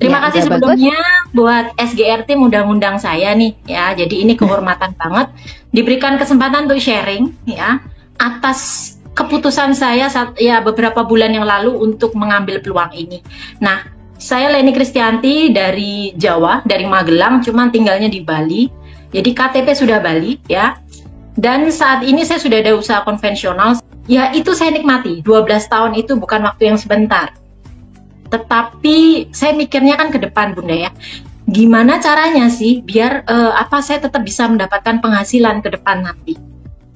Terima Ya, kasih udah bagus. sebelumnya buat SGR Team udah ngundang saya nih ya. Jadi ini kehormatan banget diberikan kesempatan untuk sharing ya atas keputusan saya ya beberapa bulan yang lalu untuk mengambil peluang ini. Nah, saya Leni Kristianti dari Jawa, dari Magelang, cuman tinggalnya di Bali. Jadi KTP sudah Bali ya. Dan saat ini saya sudah ada usaha konvensional. Ya itu saya nikmati. 12 tahun itu bukan waktu yang sebentar. Tetapi saya mikirnya kan ke depan Bunda ya. Gimana caranya sih biar saya tetap bisa mendapatkan penghasilan ke depan nanti.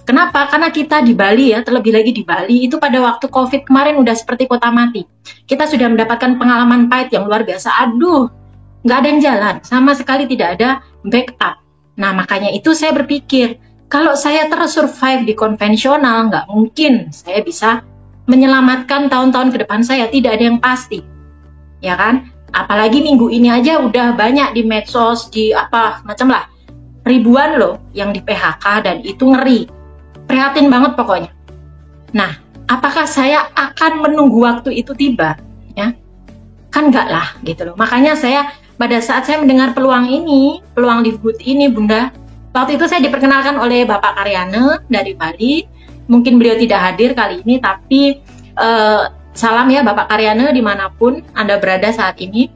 Kenapa? Karena kita di Bali ya, terlebih lagi di Bali itu pada waktu COVID kemarin udah seperti kota mati. Kita sudah mendapatkan pengalaman pahit yang luar biasa. Aduh, nggak ada yang jalan, sama sekali tidak ada backup. Nah makanya itu saya berpikir, kalau saya terus survive di konvensional, nggak mungkin saya bisa menyelamatkan tahun-tahun ke depan saya, tidak ada yang pasti. Ya kan? Apalagi minggu ini aja udah banyak di medsos, di apa macam lah, ribuan loh yang di PHK dan itu ngeri. Prihatin banget pokoknya. Nah, apakah saya akan menunggu waktu itu tiba? Ya, kan enggak lah gitu loh. Makanya saya pada saat saya mendengar peluang ini, peluang Live Good ini, Bunda, waktu itu saya diperkenalkan oleh Bapak Karyana dari Bali. Mungkin beliau tidak hadir kali ini, tapi salam ya Bapak Karyana dimanapun Anda berada saat ini.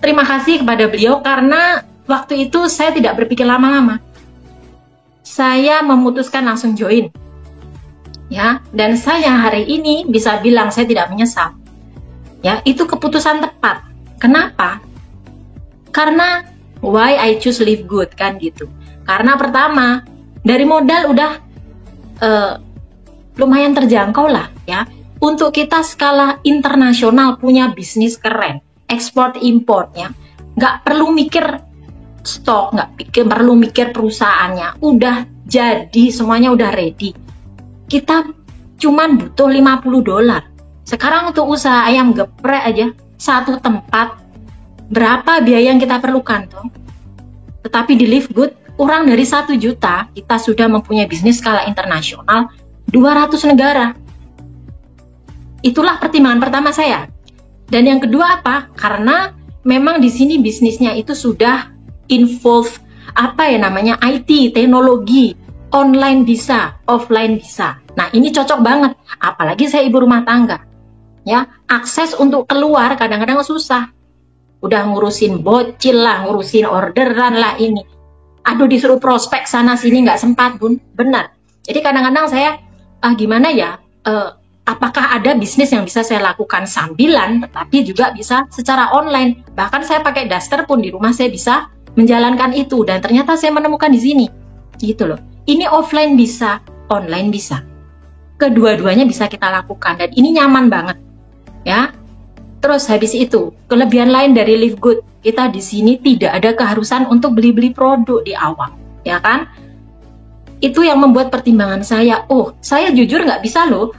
Terima kasih kepada beliau karena waktu itu saya tidak berpikir lama-lama. Saya memutuskan langsung join. Ya, dan saya hari ini bisa bilang saya tidak menyesal. Ya, itu keputusan tepat. Kenapa? Karena why I choose Live Good kan gitu. Karena pertama, dari modal udah lumayan terjangkau lah ya. Untuk kita skala internasional punya bisnis keren, ekspor import ya, nggak perlu mikir stok, nggak perlu mikir perusahaannya, udah jadi semuanya udah ready. Kita cuman butuh $50. Sekarang untuk usaha ayam geprek aja satu tempat berapa biaya yang kita perlukan tuh? Tetapi di Live Good kurang dari 1 juta kita sudah mempunyai bisnis skala internasional 200 negara. Itulah pertimbangan pertama saya. Dan yang kedua apa? Karena memang di sini bisnisnya itu sudah involve IT, teknologi, online bisa, offline bisa. Nah, ini cocok banget. Apalagi saya ibu rumah tangga. Ya, akses untuk keluar kadang-kadang susah. Udah ngurusin bocil lah, ngurusin orderan lah ini. Aduh, disuruh prospek sana sini nggak sempat, Bun. Benar. Jadi kadang-kadang saya gimana ya? Apakah ada bisnis yang bisa saya lakukan sambilan, tetapi juga bisa secara online. Bahkan saya pakai daster pun di rumah saya bisa menjalankan itu. Dan ternyata saya menemukan di sini. Gitu loh. Ini offline bisa, online bisa. Kedua-duanya bisa kita lakukan. Dan ini nyaman banget. Ya. Terus habis itu, kelebihan lain dari Live Good. Kita di sini tidak ada keharusan untuk beli-beli produk di awal. Ya kan? Itu yang membuat pertimbangan saya, saya jujur nggak bisa loh,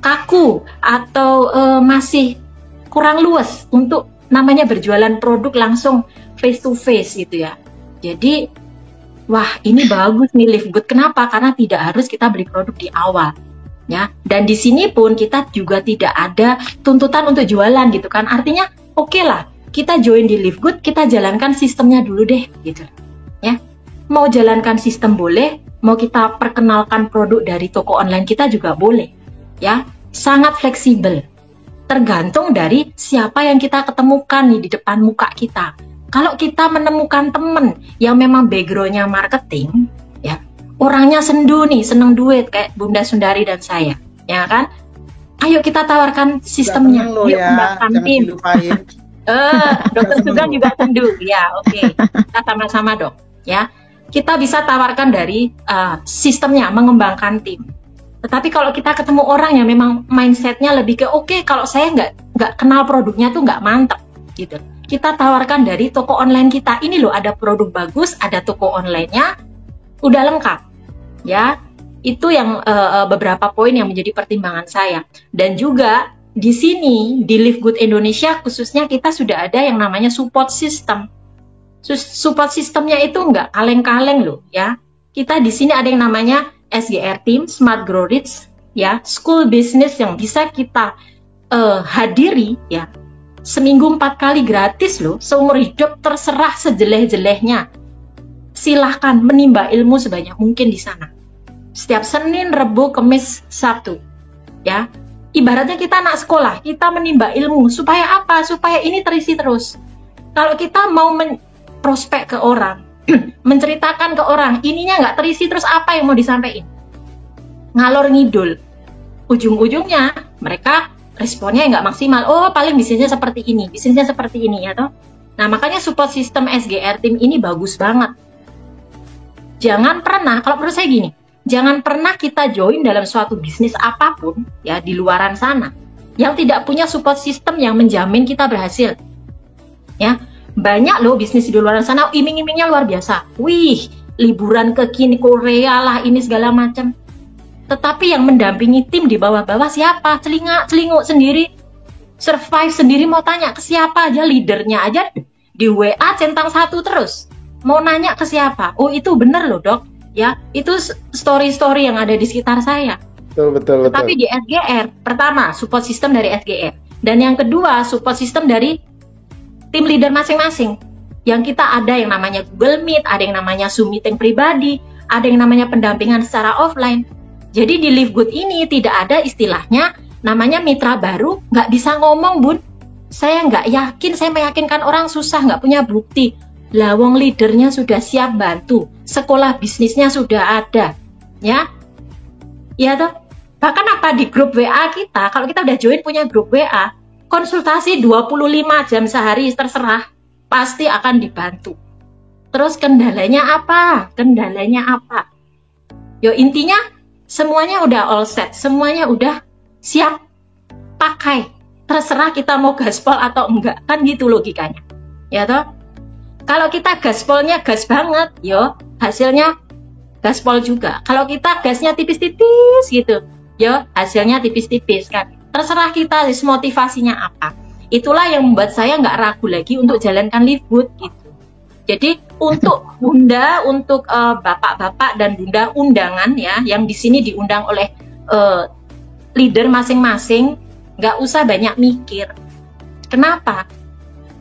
kaku atau masih kurang luas untuk namanya berjualan produk langsung face to face gitu ya. Jadi, wah ini bagus nih Live Good. Kenapa? Karena tidak harus kita beli produk di awal, ya. Dan di sini pun kita juga tidak ada tuntutan untuk jualan gitu kan. Artinya, oke lah, kita join di Live Good, kita jalankan sistemnya dulu deh, gitu, ya. Mau jalankan sistem boleh, mau kita perkenalkan produk dari toko online kita juga boleh, ya. Sangat fleksibel, tergantung dari siapa yang kita ketemukan nih di depan muka kita. Kalau kita menemukan temen yang memang backgroundnya marketing, ya, orangnya sendu nih, seneng duit kayak Bunda Sundari dan saya, ya kan? Ayo kita tawarkan sistemnya, yuk kembangkan tim. Dokter Sugeng juga sendu, ya, oke. Kita sama-sama dok, ya. Kita bisa tawarkan dari sistemnya, mengembangkan tim. Tetapi kalau kita ketemu orang yang memang mindsetnya lebih ke kalau saya nggak kenal produknya tuh nggak mantep gitu. Kita tawarkan dari toko online kita. Ini loh ada produk bagus, ada toko online-nya, udah lengkap. Ya, itu yang beberapa poin yang menjadi pertimbangan saya. Dan juga di sini di Live Good Indonesia khususnya kita sudah ada yang namanya support system. Support sistemnya itu nggak kaleng-kaleng loh ya. Kita di sini ada yang namanya SGR Team, Smart Grow Rich, ya, school business yang bisa kita hadiri ya seminggu 4 kali gratis loh, seumur hidup terserah sejeleh-jelehnya. Silahkan menimba ilmu sebanyak mungkin di sana. Setiap Senin, Rebu, Kamis, Sabtu. Ya, ibaratnya kita anak sekolah, kita menimba ilmu. Supaya apa? Supaya ini terisi terus. Kalau kita mau prospek ke orang, menceritakan ke orang, ininya nggak terisi terus, apa yang mau disampaikan? Ngalor ngidul. Ujung-ujungnya mereka responnya nggak maksimal. Oh, paling bisnisnya seperti ini, ya toh. Nah, makanya support system SGR Team ini bagus banget. Jangan pernah, kalau menurut saya gini, jangan pernah kita join dalam suatu bisnis apapun ya di luaran sana yang tidak punya support system yang menjamin kita berhasil. Ya, banyak loh bisnis di luaran sana iming-imingnya luar biasa. Wih, liburan ke Korea lah ini segala macam. Tetapi yang mendampingi tim di bawah-bawah siapa? Celinguk sendiri, survive sendiri, mau tanya ke siapa aja, leadernya aja di WA centang 1 terus. Mau nanya ke siapa? Oh, itu bener loh dok. Ya, itu story-story yang ada di sekitar saya. Betul. Tapi di SGR, pertama support system dari SGR, dan yang kedua support system dari tim leader masing-masing. Yang kita ada yang namanya Google Meet, ada yang namanya Zoom meeting pribadi, ada yang namanya pendampingan secara offline. Jadi di Live Good ini tidak ada istilahnya namanya mitra baru, nggak bisa ngomong bun. Saya nggak yakin, saya meyakinkan orang susah, nggak punya bukti. Lawong leadernya sudah siap bantu, sekolah bisnisnya sudah ada, ya toh. Bahkan apa di grup WA kita, kalau kita udah join punya grup WA, konsultasi 25 jam sehari terserah, pasti akan dibantu. Terus kendalanya apa? Yo intinya semuanya udah all set, semuanya udah siap pakai. Terserah kita mau gaspol atau enggak, kan gitu logikanya. Ya toh? Kalau kita gaspolnya gas banget, yo hasilnya gaspol juga. Kalau kita gasnya tipis-tipis gitu, yo hasilnya tipis-tipis kan. Terserah kita motivasinya apa. Itulah yang membuat saya nggak ragu lagi untuk jalankan Live Good gitu. Jadi untuk bunda, untuk bapak-bapak dan bunda undangan ya, yang di sini diundang oleh leader masing-masing, nggak usah banyak mikir. Kenapa?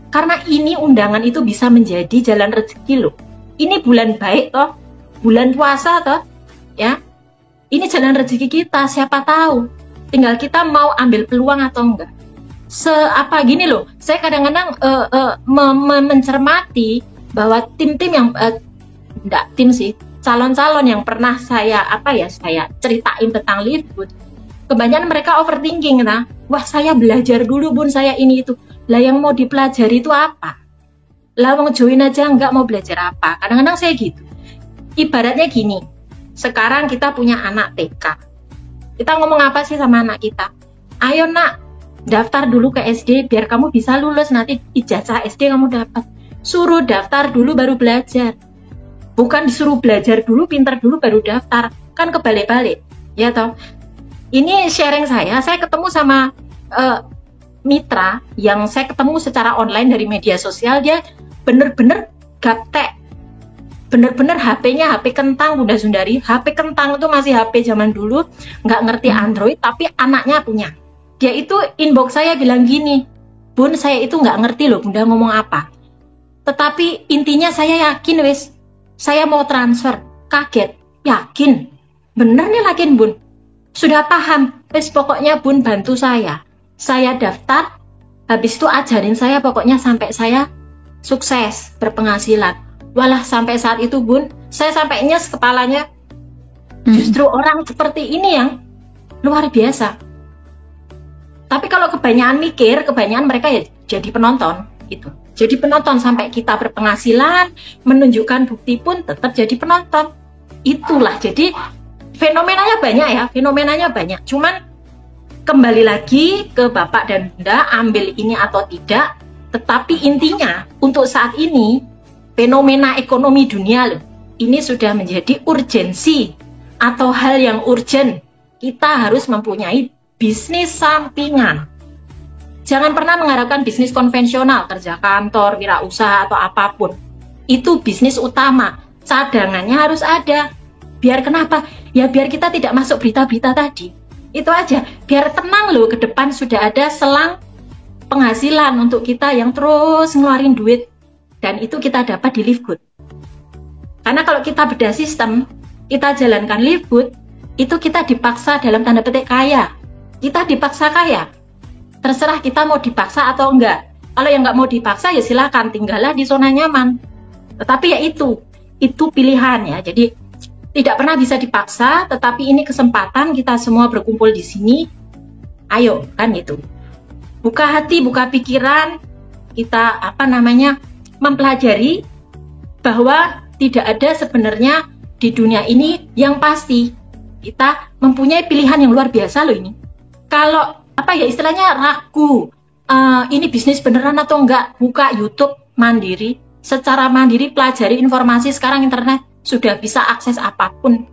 Karena ini undangan itu bisa menjadi jalan rezeki loh. Ini bulan baik toh, bulan puasa toh, ya. Ini jalan rezeki kita, siapa tahu. Tinggal kita mau ambil peluang atau enggak. Gini loh, saya kadang-kadang mencermati bahwa tim-tim yang calon-calon yang pernah saya ceritain tentang Live Good, kebanyakan mereka overthinking, nah, wah saya belajar dulu bun, saya ini itu, lah yang mau dipelajari itu apa? Lah mau join aja nggak mau belajar apa? Kadang-kadang saya gitu. Ibaratnya gini, sekarang kita punya anak TK, kita ngomong apa sih sama anak kita? Ayo nak, daftar dulu ke SD biar kamu bisa lulus, nanti ijazah SD kamu dapat. Suruh daftar dulu baru belajar. Bukan disuruh belajar dulu, pinter dulu baru daftar. Kan kebalik-balik. Ya toh. Ini sharing saya ketemu sama mitra yang saya ketemu secara online dari media sosial. Dia bener-bener gaptek. Bener-bener HP-nya HP kentang, Bunda Sundari. HP kentang itu masih HP zaman dulu, nggak ngerti Android, tapi anaknya punya. Dia itu inbox saya bilang gini, Bun, saya itu nggak ngerti loh Bunda ngomong apa. Tetapi intinya saya yakin wis, saya mau transfer. Kaget, yakin, bener nih yakin Bun. Sudah paham, wis pokoknya Bun bantu saya daftar, habis itu ajarin saya pokoknya sampai saya sukses berpenghasilan. Walah sampai saat itu Bun, saya sampai nyes kepalanya. Justru orang seperti ini yang luar biasa. Tapi kalau kebanyakan mikir, kebanyakan mereka ya jadi penonton gitu. Jadi penonton sampai kita berpenghasilan, menunjukkan bukti pun tetap jadi penonton. Itulah, jadi fenomenanya banyak. Cuman kembali lagi ke Bapak dan Bunda, ambil ini atau tidak. Tetapi intinya untuk saat ini, fenomena ekonomi dunia loh, ini sudah menjadi urgensi atau hal yang urgent. Kita harus mempunyai bisnis sampingan. Jangan pernah mengharapkan bisnis konvensional, kerja kantor, wirausaha atau apapun. Itu bisnis utama. Cadangannya harus ada. Biar kenapa? Ya biar kita tidak masuk berita-berita tadi. Itu aja. Biar tenang loh, ke depan sudah ada selang penghasilan untuk kita yang terus ngeluarin duit, dan itu kita dapat di Live Good. Karena kalau kita bedah sistem, kita jalankan Live Good, itu kita dipaksa dalam tanda petik kaya. Kita dipaksa kaya. Terserah kita mau dipaksa atau enggak. Kalau yang nggak mau dipaksa ya silakan, tinggallah di zona nyaman. Tetapi ya itu pilihan ya. Jadi tidak pernah bisa dipaksa, tetapi ini kesempatan kita semua berkumpul di sini. Ayo, kan itu. Buka hati, buka pikiran, kita mempelajari bahwa tidak ada sebenarnya di dunia ini yang pasti. Kita mempunyai pilihan yang luar biasa loh ini. Kalau istilahnya ragu, ini bisnis beneran atau enggak, buka YouTube mandiri, secara mandiri pelajari informasi. Sekarang internet sudah bisa akses apapun.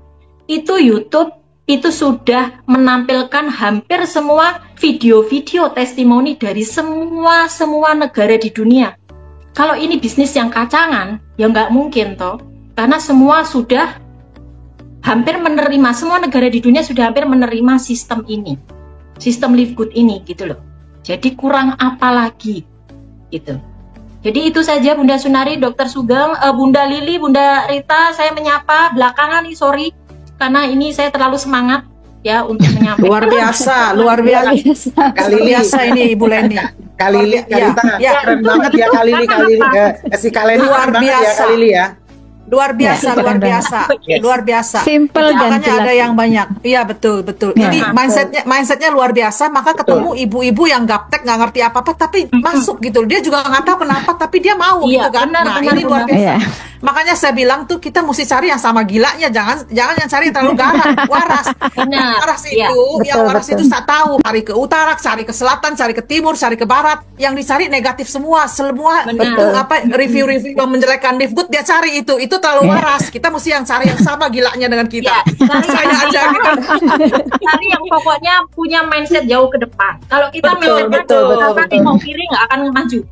Itu YouTube itu sudah menampilkan hampir semua video-video testimoni dari semua negara di dunia. Kalau ini bisnis yang kacangan, ya nggak mungkin toh, karena semua sudah hampir menerima, semua negara di dunia sudah hampir menerima sistem ini, sistem Live Good ini gitu loh. Jadi kurang apa lagi gitu. Jadi itu saja Bunda Sunari, Dokter Sugeng, Bunda Lili, Bunda Rita, saya menyapa belakangan nih, sorry. Karena ini saya terlalu semangat ya untuk menyampaikan. Luar biasa. Kali biasa ini Ibu Leni. Kak Lili keren banget ya Kak Lili. Si Kak Leni luar biasa ya Kak Lili ya. Luar biasa. Simple dan jelas. Ada yang banyak. Iya betul. Ini mindsetnya luar biasa. Maka ketemu ibu-ibu yang gaptek nggak ngerti apa-apa tapi masuk gitu. Dia juga nggak tahu kenapa tapi dia mau gitu kan. Ini luar biasa. Makanya saya bilang tuh kita mesti cari yang sama gilanya, jangan yang cari yang terlalu waras. Waras itu tak tahu, cari ke utara, cari ke selatan, cari ke timur, cari ke barat. Yang dicari negatif semua itu review-review yang menjelekkan Live Good dia cari itu terlalu waras. Kita mesti yang cari yang sama gilanya dengan kita. Saya aja gitu. Cari yang pokoknya punya mindset jauh ke depan. Kalau kita nanti mau kiri nggak akan maju.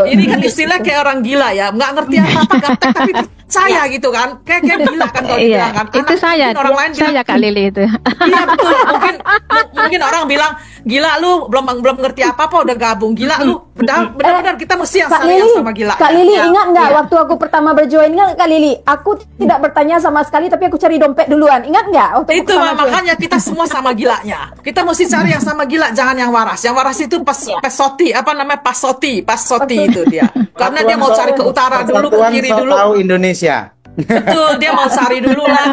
Ini kan istilah kayak orang gila ya, nggak ngerti apa-apa tapi saya gitu kan, kayak gila kan kalau dibilang kan. Itu saya, orang lain saya Kak Lili itu. Iya betul, mungkin orang bilang gila lu belum ngerti apa-apa udah gabung, gila lu benar-benar kita mesti yang sama gila. Kak Lili ingat nggak waktu aku pertama berjoin, ingat Kak Lili? Aku tidak bertanya sama sekali tapi aku cari dompet duluan, ingat nggak? Itu makanya kita semua sama gilanya. Kita mesti cari yang sama gila, jangan yang waras. Yang waras itu pasoti itu dia. Karena dia mau cari ke utara dulu, ke kiri dulu. Tahu Indonesia. Betul, dia mau cari dulu lah,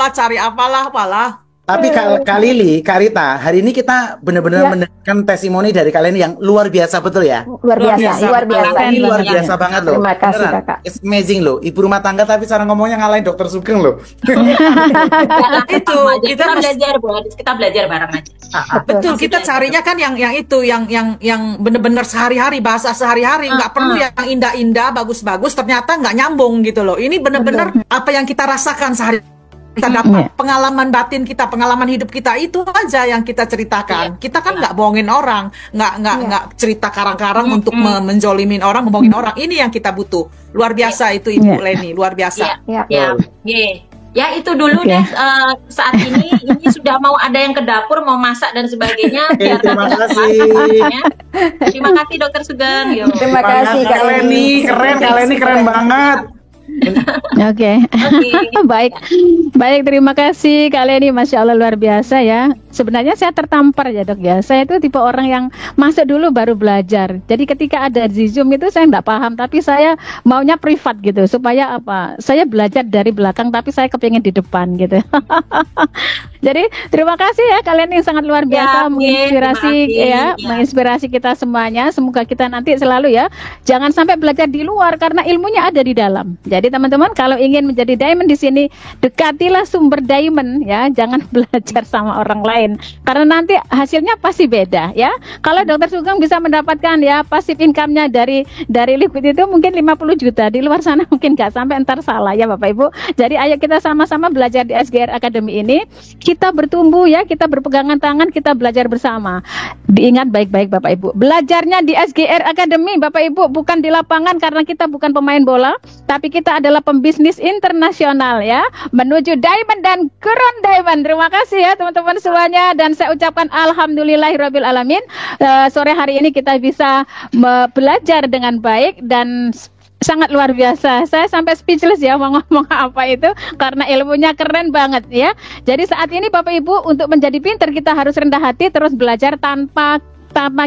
cari apalah. Tapi Kak Lili, Kak Rita, hari ini kita benar-benar mendengarkan testimoni dari kalian yang luar biasa, betul ya? Luar biasa. Ini luar biasa banget loh. Terima kasih Kakak. It's amazing loh. Ibu rumah tangga tapi cara ngomongnya ngalahin Dokter Sugeng loh. Itu kita belajar bareng aja. Betul, kita carinya kan yang benar-benar sehari-hari, bahasa sehari-hari, nggak perlu yang indah-indah, bagus-bagus, ternyata nggak nyambung gitu loh. Ini benar-benar apa yang kita rasakan sehari kita dapat pengalaman batin kita, pengalaman hidup kita itu aja yang kita ceritakan. Kita kan nggak bohongin orang, nggak cerita karang-karang untuk menjolimin orang, membohongin orang. Ini yang kita butuh. Luar biasa itu Ibu Leni, luar biasa. Ya itu dulu deh saat ini sudah mau ada yang ke dapur mau masak dan sebagainya. Terima kasih. Terima kasih Dokter Sugeng. Terima kasih Kak Leni, keren banget. Oke. Baik, terima kasih Kak Leni, Masya Allah luar biasa ya. Sebenarnya saya tertampar ya Dok ya. Saya itu tipe orang yang masuk dulu baru belajar. Jadi ketika ada di Zoom itu saya nggak paham, tapi saya maunya privat gitu supaya apa? Saya belajar dari belakang, tapi saya kepingin di depan gitu. Jadi terima kasih ya kalian yang sangat luar biasa menginspirasi kita semuanya. Semoga kita nanti selalu ya jangan sampai belajar di luar karena ilmunya ada di dalam. Jadi teman-teman kalau ingin menjadi diamond di sini dekatilah sumber diamond ya, jangan belajar sama orang lain karena nanti hasilnya pasti beda ya. Kalau Dokter Sugeng bisa mendapatkan ya passive income-nya dari Live Good itu mungkin 50 juta, di luar sana mungkin nggak sampai, entar salah ya Bapak Ibu. Jadi ayo kita sama-sama belajar di SGR Academy ini. Kita bertumbuh ya, kita berpegangan tangan, kita belajar bersama. Diingat baik-baik Bapak Ibu, belajarnya di SGR Academy Bapak Ibu, bukan di lapangan karena kita bukan pemain bola, tapi kita adalah pembisnis internasional ya, menuju diamond dan crown diamond. Terima kasih ya teman-teman semuanya. semuanya dan saya ucapkan alhamdulillahirabbil alamin. Sore hari ini kita bisa belajar dengan baik dan sangat luar biasa. Saya sampai speechless ya mau ngomong apa itu karena ilmunya keren banget ya. Jadi saat ini Bapak Ibu untuk menjadi pintar kita harus rendah hati terus belajar tanpa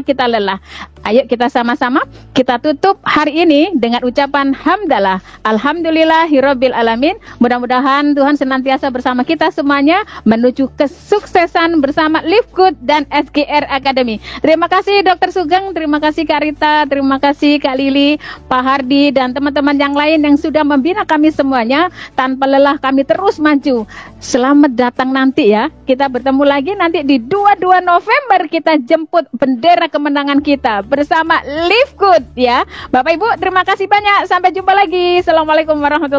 kita lelah. Ayo kita sama-sama kita tutup hari ini dengan ucapan hamdalah. Alhamdulillahirabbil alamin. Mudah-mudahan Tuhan senantiasa bersama kita semuanya menuju kesuksesan bersama Live Good dan SGR Academy. Terima kasih Dr. Sugeng, terima kasih Kak Rita, terima kasih Kak Lili, Pak Hardi dan teman-teman yang lain yang sudah membina kami semuanya. Tanpa lelah kami terus maju. Selamat datang nanti ya. Kita bertemu lagi nanti di 22 November kita jemput bendera kemenangan kita bersama Live Good ya. Bapak Ibu terima kasih banyak. Sampai jumpa lagi. Assalamualaikum warahmatullahi wabarakatuh.